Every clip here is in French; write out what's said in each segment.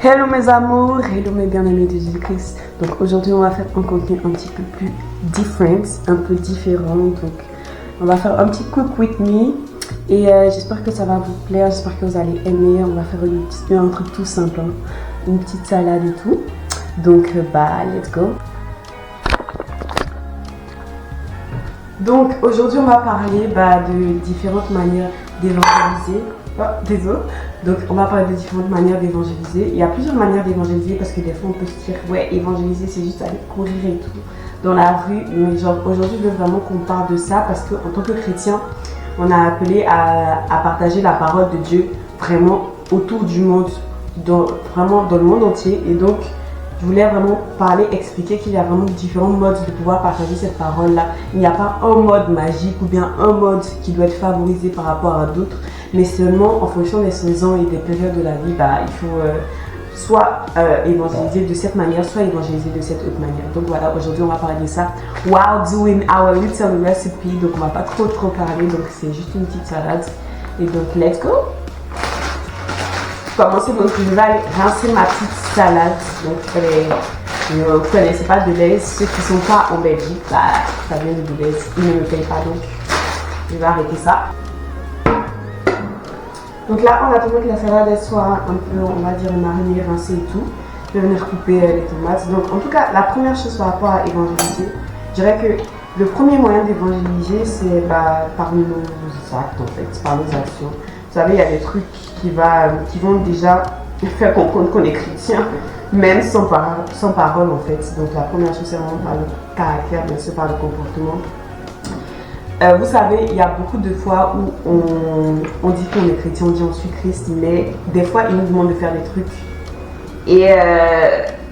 Hello mes amours, hello mes bien-aimés de Jésus-Christ. Donc aujourd'hui on va faire un contenu un petit peu plus different, un peu différent. Donc on va faire un petit cook with me et j'espère que ça va vous plaire, j'espère que vous allez aimer. On va faire un truc tout simple, hein. Une petite salade et tout. Donc let's go. Donc aujourd'hui on va parler de différentes manières d'évangéliser. Oh, désolé. Donc on va parler de différentes manières d'évangéliser. Il y a plusieurs manières d'évangéliser parce que des fois on peut se dire ouais, évangéliser c'est juste aller courir et tout dans la rue. Mais genre aujourd'hui je veux vraiment qu'on parle de ça parce qu'en tant que chrétien on a appelé à partager la parole de Dieu vraiment autour du monde, vraiment dans le monde entier. Et donc je voulais vraiment expliquer qu'il y a vraiment différents modes de pouvoir partager cette parole-là. Il n'y a pas un mode magique ou bien un mode qui doit être favorisé par rapport à d'autres, mais seulement en fonction des saisons et des périodes de la vie, il faut soit évangéliser de cette manière, soit évangéliser de cette autre manière. Donc voilà, aujourd'hui on va parler de ça while doing our little recipe. Donc on va pas trop parler, donc c'est juste une petite salade. Et donc let's go! Commencer, donc je vais aller rincer ma petite salade. Donc vous ne connaissez pas Deleuze, ceux qui ne sont pas en Belgique, ça vient de Deleuze, ils ne me payent pas, donc je vais arrêter ça. Donc là, en attendant que la salade soit un peu, on va dire, marinée, rincée et tout, je vais venir couper les tomates. Donc en tout cas, la première chose par rapport à évangéliser, je dirais que le premier moyen d'évangéliser, c'est par nos actes en fait, par nos actions. Vous savez, il y a des trucs qui vont déjà faire comprendre qu'on est chrétien, même sans parole en fait. Donc la première chose, c'est vraiment par le caractère, bien sûr, par le comportement. Vous savez, il y a beaucoup de fois où on dit qu'on est chrétien, on dit on suit Christ, mais des fois, il nous demande de faire des trucs. Et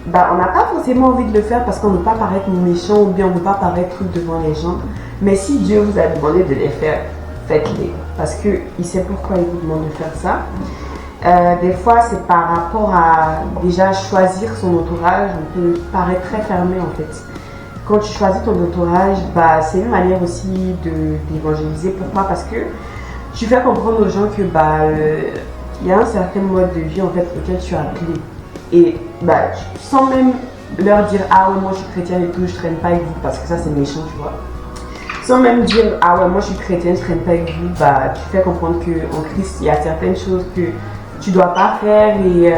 on n'a pas forcément envie de le faire parce qu'on ne veut pas paraître méchant ou bien on ne veut pas paraître truc devant les gens. Mais si Dieu vous a demandé de les faire, faites-les. Parce qu'il sait pourquoi il vous demande de faire ça. Des fois, c'est par rapport à déjà choisir son entourage. On peut paraître très fermé en fait. Quand tu choisis ton entourage, c'est une manière aussi d'évangéliser. Pourquoi? Parce que tu fais comprendre aux gens que y a un certain mode de vie en fait auquel tu as appelé. Et sans même leur dire ah ouais moi je suis chrétienne et tout, je traîne pas avec vous parce que ça c'est méchant, tu vois. Sans même dire ah ouais moi je suis chrétienne, je traîne pas avec vous, tu fais comprendre qu'en Christ il y a certaines choses que tu dois pas faire et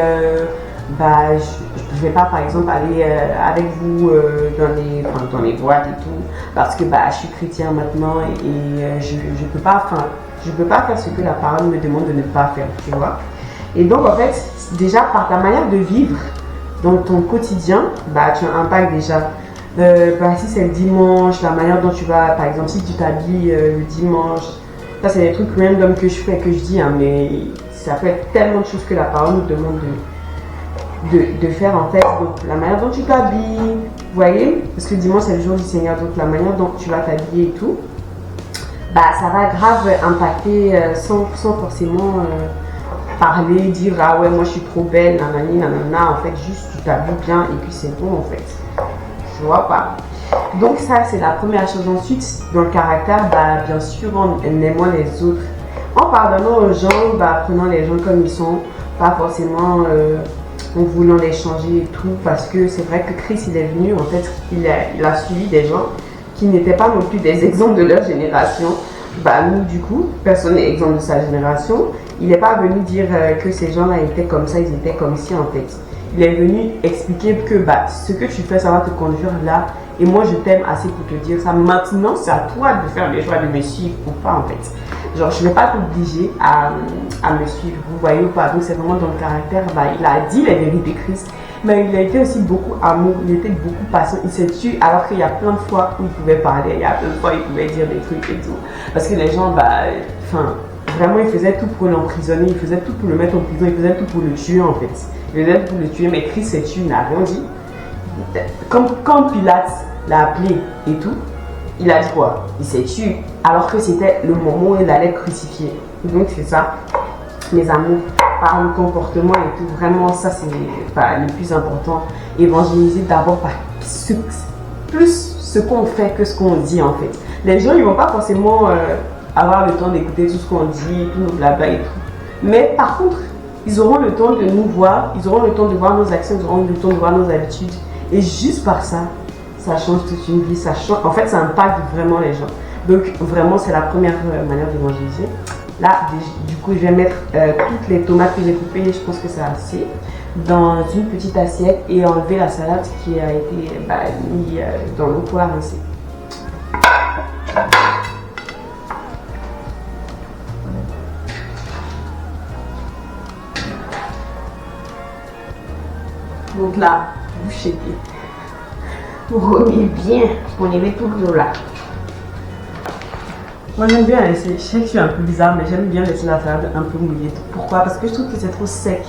je vais pas par exemple aller avec vous dans les boîtes et tout parce que je suis chrétien maintenant et je peux pas faire ce que la parole me demande de ne pas faire, tu vois. Et donc en fait déjà par ta manière de vivre dans ton quotidien, tu impactes déjà. Si c'est le dimanche, la manière dont tu vas, par exemple si tu t'habilles le dimanche, ça c'est des trucs random que je fais, que je dis, hein, mais ça peut être tellement de choses que la parole nous demande de faire en fait. Donc la manière dont tu t'habilles, vous voyez, parce que dimanche c'est le jour du Seigneur, donc la manière dont tu vas t'habiller et tout, ça va grave impacter sans forcément parler, dire ah ouais moi je suis trop belle, nanani nanana, en fait juste tu t'habilles bien et puis c'est bon en fait. Tu vois pas. Donc ça c'est la première chose. Ensuite dans le caractère, bien sûr en aimant les autres, en pardonnant aux gens, prenant les gens comme ils sont, pas forcément en voulant les changer et tout, parce que c'est vrai que Christ il est venu en fait, il a suivi des gens qui n'étaient pas non plus des exemples de leur génération. Nous du coup, personne n'est exemple de sa génération. Il n'est pas venu dire que ces gens-là étaient comme ça, ils étaient comme ci en fait. Il est venu expliquer que ce que tu fais, ça va te conduire là. Et moi, je t'aime assez pour te dire ça. Maintenant, c'est à toi de faire le choix de me suivre ou pas en fait. Genre, je ne vais pas t'obliger à me suivre, vous voyez ou pas. Donc, c'est vraiment dans le caractère. Il a dit les vérités de Christ, mais il a été aussi beaucoup amour, il était beaucoup patient. Il s'est tué alors qu'il y a plein de fois où il pouvait parler, il y a plein de fois où il pouvait dire des trucs et tout. Parce que les gens, vraiment, il faisait tout pour l'emprisonner, il faisait tout pour le mettre en prison, il faisait tout pour le tuer en fait. Il faisait tout pour le tuer, mais Christ s'est tué, il n'a rien dit. Quand Pilate l'a appelé et tout, il a dit quoi? Il s'est tué, alors que c'était le moment où il allait crucifier. Donc c'est ça, mes amours, par le comportement et tout, vraiment ça c'est le plus important. Évangéliser d'abord par plus ce qu'on fait que ce qu'on dit en fait. Les gens ils vont pas forcément avoir le temps d'écouter tout ce qu'on dit, tout nos blabla et tout. Mais par contre, ils auront le temps de nous voir, ils auront le temps de voir nos actions, ils auront le temps de voir nos habitudes. Et juste par ça, ça change toute une vie, ça change, en fait ça impacte vraiment les gens. Donc vraiment c'est la première manière d'évangéliser. Là du coup je vais mettre toutes les tomates que j'ai coupées, je pense que c'est assez, dans une petite assiette et enlever la salade qui a été mise dans l'eau pour la rincer. Donc là, bouchez bien. Vous remuez bien. On y met tout l'eau là. Moi j'aime bien laisser, je sais que je suis un peu bizarre, mais j'aime bien laisser la salade un peu mouillée. Pourquoi? Parce que je trouve que c'est trop sec.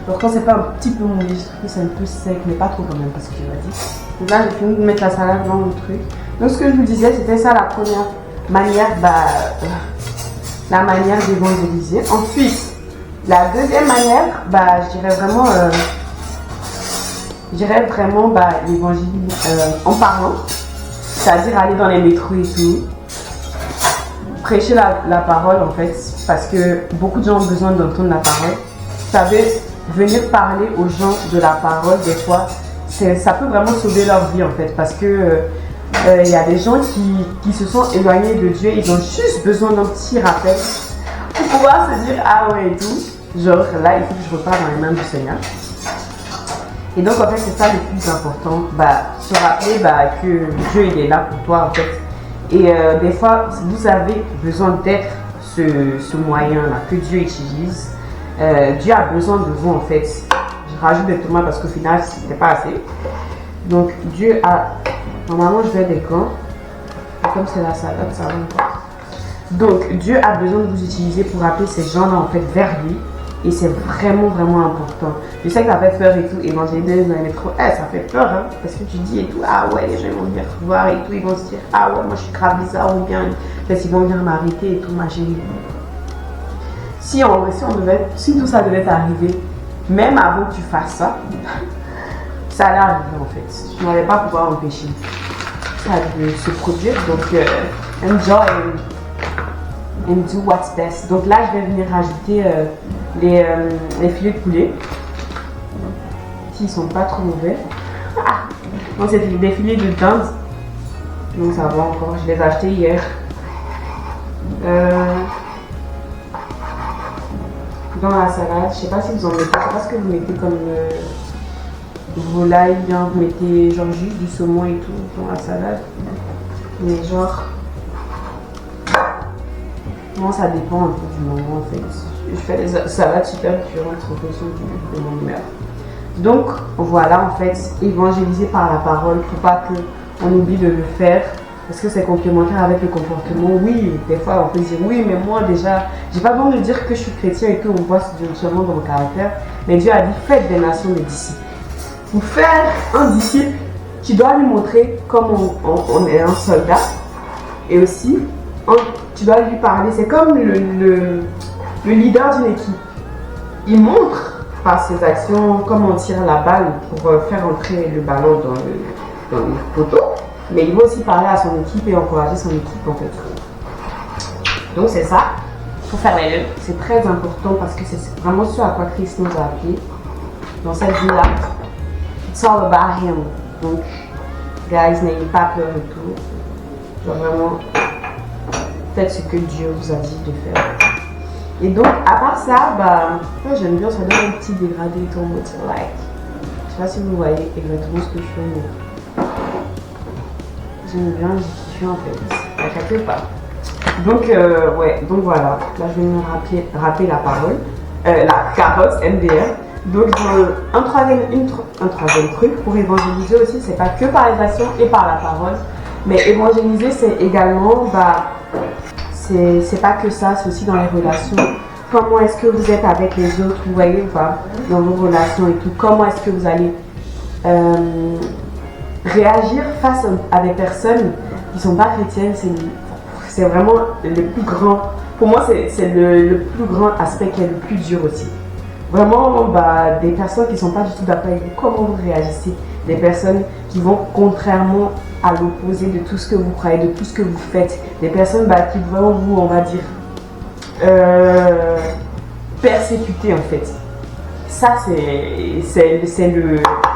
Alors quand c'est pas un petit peu mouillé, je trouve que c'est un peu sec, mais pas trop quand même, parce que tu m'as dit. Donc là j'ai fini de mettre la salade dans le truc. Donc ce que je vous disais, c'était ça la première manière, la manière d'évangéliser. Ensuite, la deuxième manière, je dirais vraiment l'évangile en parlant, c'est-à-dire aller dans les métros et tout, prêcher la parole en fait, parce que beaucoup de gens ont besoin d'entendre la parole. Vous savez, venir parler aux gens de la parole, des fois, ça peut vraiment sauver leur vie en fait, parce que il y a des gens qui se sont éloignés de Dieu, ils ont juste besoin d'un petit rappel pour pouvoir se dire ah ouais et tout, genre là il faut que je reparte dans les mains du Seigneur. Et donc en fait c'est ça le plus important, se rappeler que Dieu il est là pour toi en fait. Et des fois vous avez besoin d'être ce moyen là que Dieu utilise. Dieu a besoin de vous en fait. Je rajoute des tomates parce qu'au final c'était pas assez. Donc Dieu a, normalement je vais des gants, comme c'est la salade ça va pas. Donc Dieu a besoin de vous utiliser pour rappeler ces gens là en fait vers lui. Et c'est vraiment important. Je sais que ça fait peur et tout, évangéliser dans les métros, ça fait peur hein, parce que tu dis et tout, ah ouais les gens vont venir voir et tout, ils vont se dire, ah ouais moi je suis grave bizarre ou bien ils vont venir m'arrêter et tout, ma chérie. Si tout ça devait t'arriver, même avant que tu fasses ça, ça allait arriver en fait. Tu n'allais pas pouvoir empêcher ça de se produire, donc enjoy and do what's best. Donc là je vais venir rajouter les filets de poulet qui sont pas trop mauvais. Donc c'est des filets de dinde, donc ça va encore, je les ai achetés hier. Dans la salade, je sais pas si vous en mettez, je sais pas ce que vous mettez comme volaille, bien vous mettez genre juste du saumon et tout dans la salade, mais genre moi ça dépend un peu du moment en fait. Je fais des salades super différentes en fonction de mon humeur. Donc voilà en fait, évangéliser par la parole, faut pas qu'on oublie de le faire parce que c'est complémentaire avec le comportement. Oui, des fois on peut dire oui, mais moi déjà, j'ai pas besoin de dire que je suis chrétien et que on voit seulement dans mon caractère, mais Dieu a dit faites des nations des disciples. Pour faire un disciple, tu dois lui montrer comment on est un soldat et aussi tu dois lui parler. C'est comme le leader d'une équipe. Il montre par ses actions comment on tire la balle pour faire entrer le ballon dans le poteau. Mais il va aussi parler à son équipe et encourager son équipe en fait. Donc c'est ça. Il faut faire les deux. C'est très important parce que c'est vraiment ce à quoi Christ nous a appelés dans cette vie-là. It's all about him. Donc, guys, n'ayez pas peur de tout. Genre vraiment, faites ce que Dieu vous a dit de faire. Et donc, à part ça, moi j'aime bien, ça donne un petit dégradé ton mode like. Je sais pas si vous voyez exactement ce que je fais, mais j'aime bien, j'y suis en fait. N'inquiète pas. Donc, donc voilà. Là, je vais me rappeler la parole. La carotte MDR. Donc, un troisième truc pour évangéliser aussi, c'est pas que par les actions et par la parole. Mais évangéliser, c'est également, c'est pas que ça, c'est aussi dans les relations. Comment est-ce que vous êtes avec les autres, vous voyez ou pas, dans vos relations et tout. Comment est-ce que vous allez réagir face à des personnes qui sont pas chrétiennes. C'est vraiment le plus grand, pour moi c'est le plus grand aspect qui est le plus dur aussi. Vraiment, des personnes qui ne sont pas du tout d'accord avec vous, comment vous réagissez? Des personnes qui vont contrairement à l'opposé de tout ce que vous croyez, de tout ce que vous faites. Des personnes qui vont vous, on va dire, persécuter en fait. ça c'est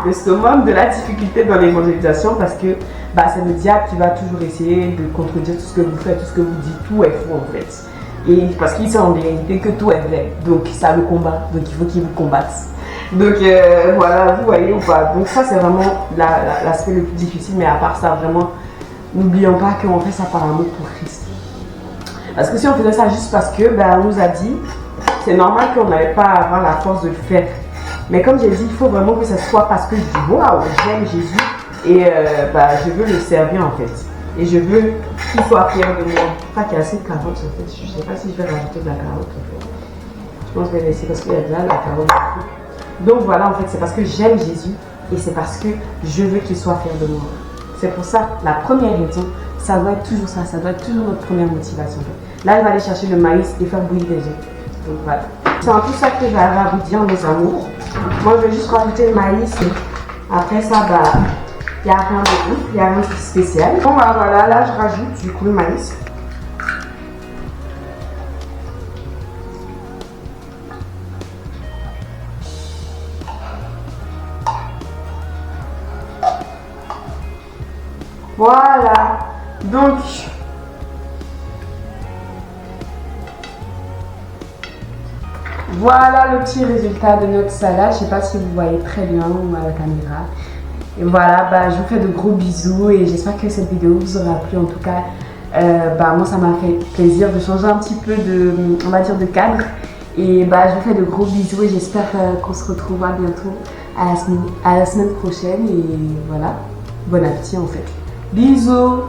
le summum de la difficulté dans l'évangélisation parce que bah, c'est le diable qui va toujours essayer de contredire tout ce que vous faites, tout ce que vous dites, tout est faux en fait. Et parce qu'il sait en vérité que tout est vrai, donc ça le combat, donc il faut qu'il vous combatte. Donc voilà, vous voyez ou pas. Donc ça c'est vraiment l'aspect le plus difficile, mais à part ça vraiment, n'oublions pas qu'on fait ça par amour pour Christ. Parce que si on faisait ça juste parce que on nous a dit, c'est normal qu'on n'allait pas avoir la force de le faire. Mais comme j'ai dit, il faut vraiment que ce soit parce que je dis waouh, j'aime Jésus et je veux le servir en fait. Et je veux qu'il soit fier de moi. Pas qu'il y a assez de carottes en fait. Je ne sais pas si je vais rajouter de la carotte en fait. Je pense que je vais laisser parce qu'il y a déjà la carotte. Donc voilà, en fait, c'est parce que j'aime Jésus et c'est parce que je veux qu'il soit fier de moi. C'est pour ça, la première raison, ça doit être toujours ça. Ça doit être toujours notre première motivation. Là, il va aller chercher le maïs et faire bouillir les œufs. Donc voilà. C'est en tout ça que j'avais à vous dire, mes amours. Moi, je vais juste rajouter le maïs. Après ça, il n'y a rien de ouf, il n'y a rien de spécial. Bon, voilà, là, je rajoute du coup le maïs. Voilà. Donc, voilà le petit résultat de notre salade. Je ne sais pas si vous voyez très bien à la caméra. Et voilà, je vous fais de gros bisous et j'espère que cette vidéo vous aura plu. En tout cas, moi ça m'a fait plaisir de changer un petit peu on va dire, de cadre. Et je vous fais de gros bisous et j'espère qu'on se retrouvera bientôt à la semaine prochaine. Et voilà, bon appétit en fait. Bisous!